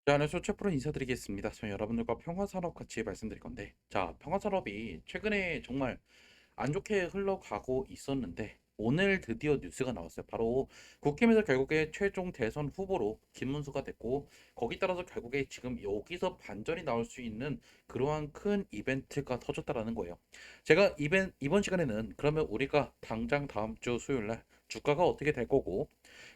자, 안녕하세요. 최프로 인사드리겠습니다. 저는 여러분들과 평화산업 같이 말씀드릴 건데, 자, 평화산업이 최근에 정말 안 좋게 흘러가고 있었는데, 오늘 드디어 뉴스가 나왔어요. 바로 국힘에서 결국에 최종 대선 후보로 김문수가 됐고, 거기 따라서 결국에 지금 여기서 반전이 나올 수 있는 그러한 큰 이벤트가 터졌다라는 거예요. 제가 이번 시간에는 그러면 우리가 당장 다음 주 수요일 날 주가가 어떻게 될 거고,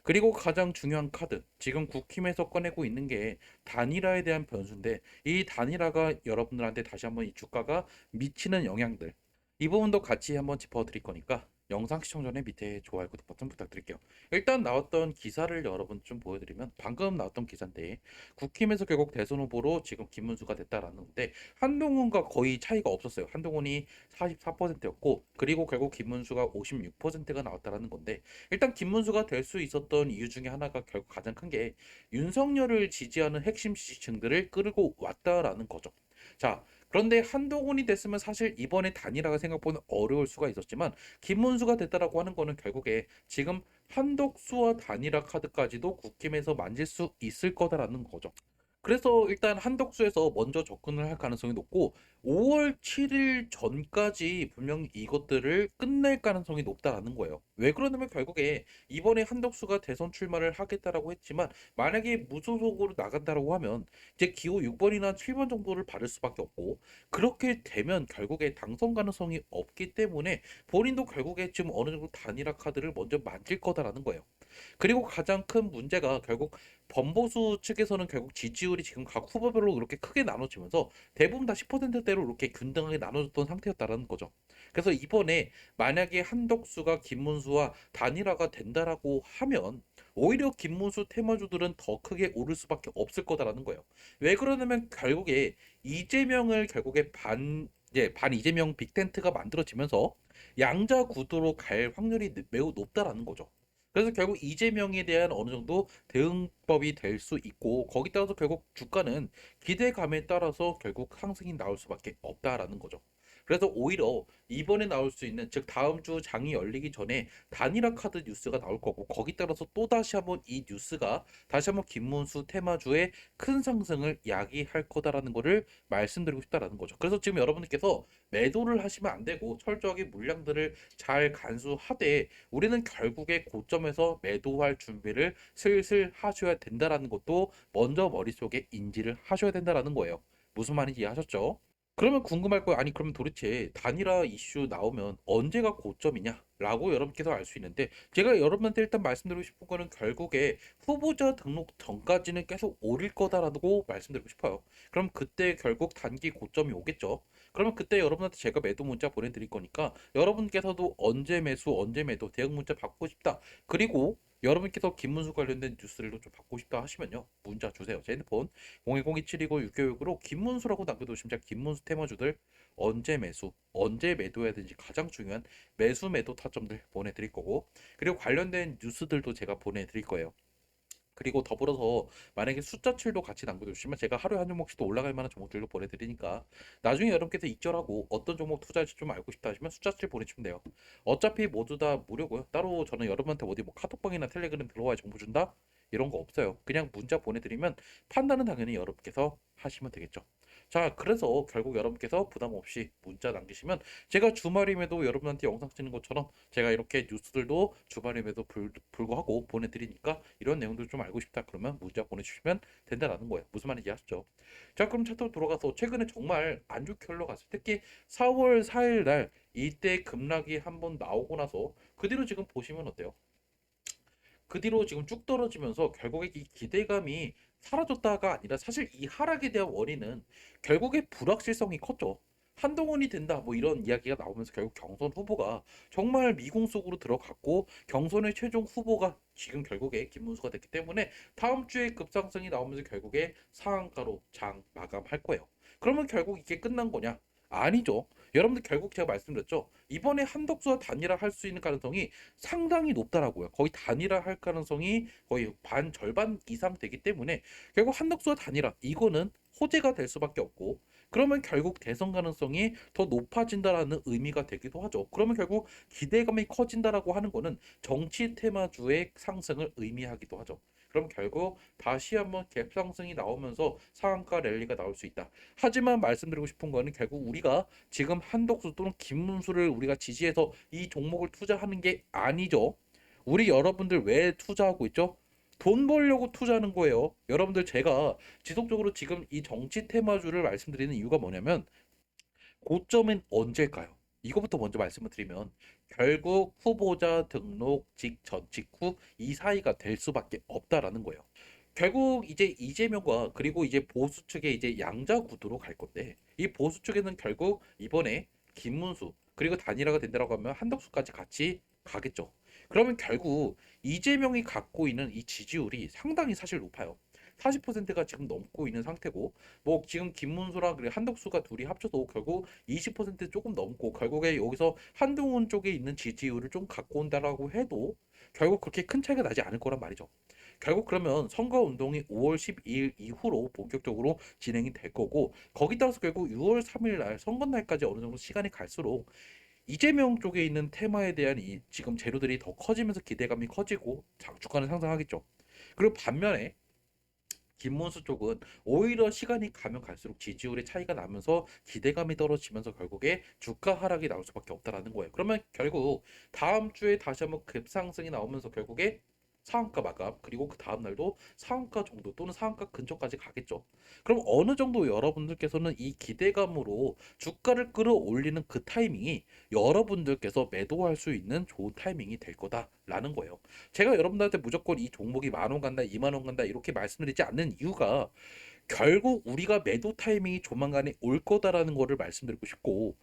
그리고 가장 중요한 카드, 지금 국힘에서 꺼내고 있는 게 단일화에 대한 변수인데, 이 단일화가 여러분들한테 다시 한번 이 주가가 미치는 영향들, 이 부분도 같이 한번 짚어드릴 거니까 영상 시청 전에 밑에 좋아요, 구독 버튼 부탁드릴게요. 일단 나왔던 기사를 여러분 좀 보여드리면, 방금 나왔던 기사인데 국힘에서 결국 대선 후보로 지금 김문수가 됐다라는 건데, 한동훈과 거의 차이가 없었어요. 한동훈이 44%였고, 그리고 결국 김문수가 56%가 나왔다라는 건데, 일단 김문수가 될 수 있었던 이유 중에 하나가 결국 가장 큰 게 윤석열을 지지하는 핵심 지지층들을 끌고 왔다라는 거죠. 자, 그런데 한동훈이 됐으면 사실 이번에 단일화가 생각보다 어려울 수가 있었지만, 김문수가 됐다라고 하는 거는 결국에 지금 한덕수와 단일화 카드까지도 국힘에서 만질 수 있을 거다라는 거죠. 그래서 일단 한덕수에서 먼저 접근을 할 가능성이 높고, 5월 7일 전까지 분명히 이것들을 끝낼 가능성이 높다라는 거예요. 왜 그러냐면 결국에 이번에 한덕수가 대선 출마를 하겠다라고 했지만, 만약에 무소속으로 나간다라고 하면 이제 기호 6번이나 7번 정도를 받을 수밖에 없고, 그렇게 되면 결국에 당선 가능성이 없기 때문에 본인도 결국에 지금 어느 정도 단일화 카드를 먼저 만질 거다라는 거예요. 그리고 가장 큰 문제가 결국 범보수 측에서는 결국 지지율이 지금 각 후보별로 이렇게 크게 나눠지면서 대부분 다 10%대로 이렇게 균등하게 나눠졌던 상태였다라는 거죠. 그래서 이번에 만약에 한덕수가 김문수와 단일화가 된다라고 하면 오히려 김문수 테마주들은 더 크게 오를 수밖에 없을 거다라는 거예요. 왜 그러냐면 결국에 이재명을 결국에 반 이재명 빅텐트가 만들어지면서 양자 구도로 갈 확률이 매우 높다라는 거죠. 그래서 결국 이재명에 대한 어느 정도 대응법이 될 수 있고, 거기 따라서 결국 주가는 기대감에 따라서 결국 상승이 나올 수밖에 없다라는 거죠. 그래서 오히려 이번에 나올 수 있는, 즉 다음 주 장이 열리기 전에 단일화 카드 뉴스가 나올 거고, 거기 따라서 또 다시 한번 이 뉴스가 다시 한번 김문수 테마주의 큰 상승을 야기할 거다라는 거를 말씀드리고 싶다라는 거죠. 그래서 지금 여러분들께서 매도를 하시면 안 되고 철저하게 물량들을 잘 간수하되, 우리는 결국에 고점에서 매도할 준비를 슬슬 하셔야 된다라는 것도 먼저 머릿속에 인지를 하셔야 된다라는 거예요. 무슨 말인지 이해하셨죠? 그러면 궁금할 거예요. 아니, 그러면 도대체 단일화 이슈 나오면 언제가 고점이냐? 라고 여러분께서 알 수 있는데, 제가 여러분한테 일단 말씀드리고 싶은 거는 결국에 후보자 등록 전까지는 계속 오를 거다라고 말씀드리고 싶어요. 그럼 그때 결국 단기 고점이 오겠죠. 그러면 그때 여러분한테 제가 매도 문자 보내드릴 거니까, 여러분께서도 언제 매수, 언제 매도, 대응 문자 받고 싶다. 그리고 여러분께서 김문수 관련된 뉴스를 좀 받고 싶다 하시면요, 문자 주세요. 제 핸드폰 010-2729-696으로 김문수라고 남겨두시면 제가 김문수 테마주들 언제 매수, 언제 매도해야 되는지 가장 중요한 매수 매도 타점들 보내드릴 거고, 그리고 관련된 뉴스들도 제가 보내드릴 거예요. 그리고 더불어서 만약에 숫자칠도 같이 남겨주시면 제가 하루에 한 종목씩 또 올라갈 만한 종목들도 보내드리니까, 나중에 여러분께서 익절하고 어떤 종목 투자할지 좀 알고 싶다 하시면 숫자칠 보내주시면 돼요. 어차피 모두 다 무료고요. 따로 저는 여러분한테 어디 뭐 카톡방이나 텔레그램 들어와야 정보 준다? 이런 거 없어요. 그냥 문자 보내드리면 판단은 당연히 여러분께서 하시면 되겠죠. 자, 그래서 결국 여러분께서 부담 없이 문자 남기시면 제가 주말임에도 여러분한테 영상 찍는 것처럼 제가 이렇게 뉴스들도 주말임에도 불구하고 보내드리니까, 이런 내용들 좀 알고 싶다 그러면 문자 보내주시면 된다라는 거예요. 무슨 말인지 아시죠? 자, 그럼 차트로 돌아가서 최근에 정말 안 좋게 흘러갔어요. 특히 4월 4일 날 이때 급락이 한번 나오고 나서 그 뒤로 지금 보시면 어때요? 그 뒤로 지금 쭉 떨어지면서 결국에 이 기대감이 사라졌다가 아니라, 사실 이 하락에 대한 원인은 결국에 불확실성이 컸죠. 한동훈이 된다 뭐 이런 이야기가 나오면서 결국 경선 후보가 정말 미궁 속으로 들어갔고, 경선의 최종 후보가 지금 결국에 김문수가 됐기 때문에 다음 주에 급상승이 나오면서 결국에 상한가로 장 마감할 거예요. 그러면 결국 이게 끝난 거냐? 아니죠. 여러분들 결국 제가 말씀드렸죠. 이번에 한덕수와 단일화 할 수 있는 가능성이 상당히 높다라고요. 거의 단일화 할 가능성이 거의 반 절반 이상 되기 때문에 결국 한덕수와 단일화 이거는 호재가 될 수밖에 없고, 그러면 결국 대선 가능성이 더 높아진다라는 의미가 되기도 하죠. 그러면 결국 기대감이 커진다라고 하는 거는 정치 테마주의 상승을 의미하기도 하죠. 그럼 결국 다시 한번 갭 상승이 나오면서 상한가 랠리가 나올 수 있다. 하지만 말씀드리고 싶은 거는 결국 우리가 지금 한덕수 또는 김문수를 우리가 지지해서 이 종목을 투자하는 게 아니죠. 우리 여러분들 왜 투자하고 있죠? 돈 벌려고 투자하는 거예요. 여러분들 제가 지속적으로 지금 이 정치 테마주를 말씀드리는 이유가 뭐냐면 고점은 언제일까요? 이거부터 먼저 말씀을 드리면 결국 후보자 등록 직전 직후 이 사이가 될 수밖에 없다라는 거예요. 결국 이제 이재명과 그리고 이제 보수 측의 이제 양자 구도로 갈 건데 이 보수 측에는 결국 이번에 김문수 그리고 단일화가 된다라고 하면 한덕수까지 같이 가겠죠. 그러면 결국 이재명이 갖고 있는 이 지지율이 상당히 사실 높아요. 40%가 지금 넘고 있는 상태고 뭐 지금 김문수랑 그리고 한덕수가 둘이 합쳐도 결국 20% 조금 넘고 결국에 여기서 한동훈 쪽에 있는 지지율을 좀 갖고 온다라고 해도 결국 그렇게 큰 차이가 나지 않을 거란 말이죠. 결국 그러면 선거운동이 5월 12일 이후로 본격적으로 진행이 될 거고 거기 따라서 결국 6월 3일 날 선거 날까지 어느 정도 시간이 갈수록 이재명 쪽에 있는 테마에 대한 이 지금 재료들이 더 커지면서 기대감이 커지고 주가는 상승하겠죠. 그리고 반면에 김문수 쪽은 오히려 시간이 가면 갈수록 지지율의 차이가 나면서 기대감이 떨어지면서 결국에 주가 하락이 나올 수밖에 없다라는 거예요. 그러면 결국 다음 주에 다시 한번 급상승이 나오면서 결국에 상한가 마감 그리고 그 다음 날도 상한가 정도 또는 상한가 근처까지 가겠죠. 그럼 어느 정도 여러분들께서는 이 기대감으로 주가를 끌어올리는 그 타이밍이 여러분들께서 매도할 수 있는 좋은 타이밍이 될 거다라는 거예요. 제가 여러분들한테 무조건 이 종목이 10,000원 간다, 20,000원 간다 이렇게 말씀드리지 않는 이유가 결국 우리가 매도 타이밍이 조만간에 올 거다라는 거를 말씀드리고 싶고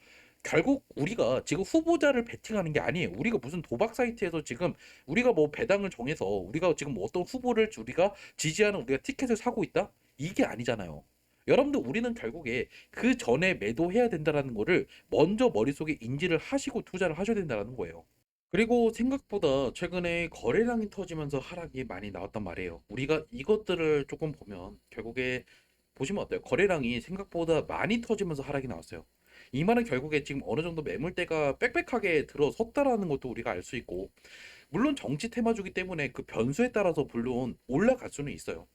결국 우리가 지금 후보자를 베팅하는 게 아니에요. 우리가 무슨 도박 사이트에서 지금 우리가 뭐 배당을 정해서 우리가 지금 뭐 어떤 후보를 우리가 지지하는 우리가 티켓을 사고 있다? 이게 아니잖아요. 여러분들 우리는 결국에 그 전에 매도해야 된다라는 거를 먼저 머릿속에 인지를 하시고 투자를 하셔야 된다는 거예요. 그리고 생각보다 최근에 거래량이 터지면서 하락이 많이 나왔단 말이에요. 우리가 이것들을 조금 보면 결국에 보시면 어때요? 거래량이 생각보다 많이 터지면서 하락이 나왔어요. 이 말은 결국에 지금 어느 정도 매물대가 빽빽하게 들어섰다라는 것도 우리가 알 수 있고, 물론 정치 테마주기 때문에 그 변수에 따라서 물론 올라갈 수는 있어요.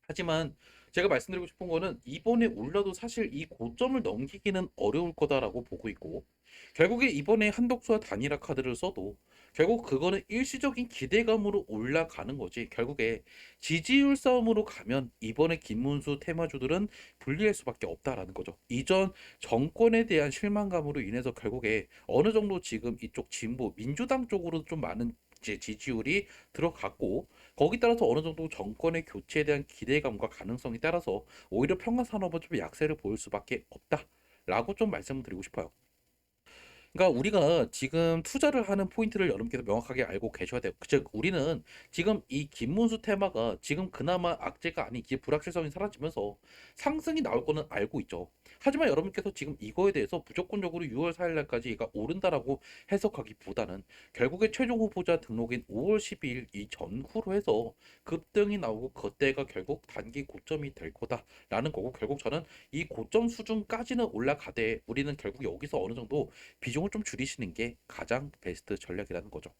하지만 제가 말씀드리고 싶은 거는 이번에 올라도 사실 이 고점을 넘기기는 어려울 거다라고 보고 있고 결국에 이번에 한덕수와 단일화 카드를 써도 결국 그거는 일시적인 기대감으로 올라가는 거지 결국에 지지율 싸움으로 가면 이번에 김문수 테마주들은 불리할 수밖에 없다라는 거죠. 이전 정권에 대한 실망감으로 인해서 결국에 어느 정도 지금 이쪽 진보 민주당 쪽으로 좀 많은 이제 지지율이 들어갔고 거기 따라서 어느 정도 정권의 교체에 대한 기대감과 가능성이 따라서 오히려 평화산업은 좀 약세를 보일 수밖에 없다라고 좀 말씀을 드리고 싶어요. 그러니까 우리가 지금 투자를 하는 포인트를 여러분께서 명확하게 알고 계셔야 돼요. 즉 우리는 지금 이 김문수 테마가 지금 그나마 악재가 아닌 이제 불확실성이 사라지면서 상승이 나올 거는 알고 있죠. 하지만 여러분께서 지금 이거에 대해서 무조건적으로 6월 4일 날까지 얘가 오른다라고 해석하기보다는 결국에 최종 후보자 등록인 5월 12일 이 전후로 해서 급등이 나오고 그때가 결국 단기 고점이 될 거다라는 거고 결국 저는 이 고점 수준까지는 올라가되 우리는 결국 여기서 어느 정도 비중을 좀 줄이시는 게 가장 베스트 전략이라는 거죠.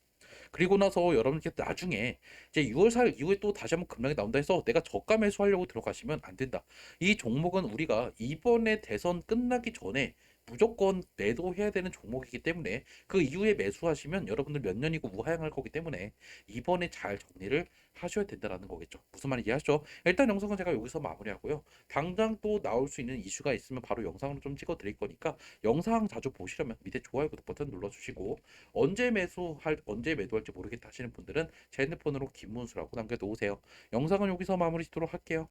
그리고 나서 여러분께 나중에 이제 6월 4일 이후에 또 다시 한번 급락이 나온다 해서 내가 저가 매수하려고 들어가시면 안 된다. 이 종목은 우리가 이번에 대선 끝나기 전에 무조건 매도해야 되는 종목이기 때문에 그 이후에 매수하시면 여러분들 몇 년이고 무하향할 거기 때문에 이번에 잘 정리를 하셔야 된다라는 거겠죠. 무슨 말인지 이해하시죠? 일단 영상은 제가 여기서 마무리하고요. 당장 또 나올 수 있는 이슈가 있으면 바로 영상으로 좀 찍어 드릴 거니까 영상 자주 보시려면 밑에 좋아요 구독 버튼 눌러주시고 언제 매도할지 모르겠다 하시는 분들은 제 핸드폰으로 김문수라고 남겨놓으세요. 영상은 여기서 마무리 짓도록 할게요.